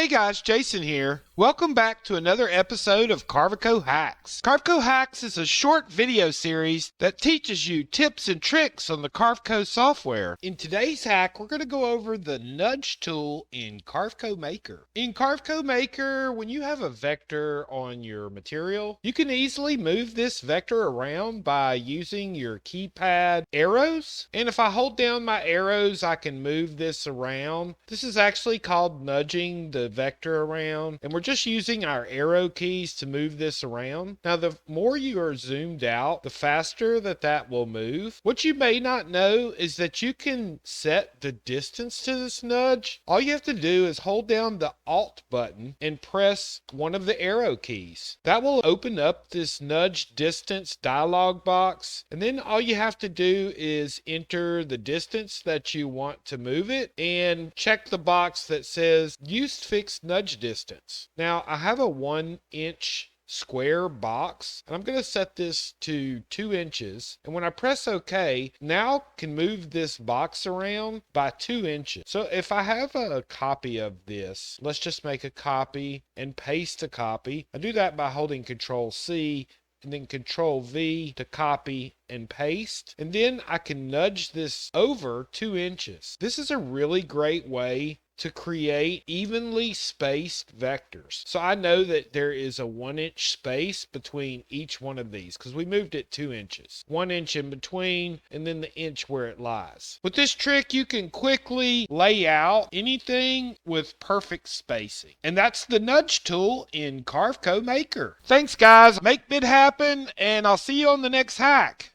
Hey guys, Jason here. Welcome back to another episode of Carveco Hacks. Carveco Hacks is a short video series that teaches you tips and tricks on the Carveco software. In today's hack, we're going to go over the nudge tool in Carveco Maker. In Carveco Maker, when you have a vector on your material, you can easily move this vector around by using your keypad arrows. And if I hold down my arrows, I can move this around. This is actually called nudging the vector around, and we're just using our arrow keys to move this around. Now, the more you are zoomed out, the faster that will move. What you may not know is that you can set the distance to this nudge. All you have to do is hold down the Alt button and press one of the arrow keys. That will open up this nudge distance dialog box, and then all you have to do is enter the distance that you want to move it and check the box that says use fixed nudge distance. Now, I have a 1-inch square box, and I'm going to set this to 2 inches, and when I press OK, now can move this box around by 2 inches. So if I have a copy of this, let's just make a copy and paste a copy. I do that by holding Control C and then Control V to copy and paste, and then I can nudge this over 2 inches. This is a really great way to create evenly spaced vectors. So I know that there is a 1-inch space between each one of these because we moved it 2 inches. 1 inch in between, and then the inch where it lies. With this trick, you can quickly lay out anything with perfect spacing. And that's the nudge tool in Carveco Maker. Thanks guys, make it happen, and I'll see you on the next hack.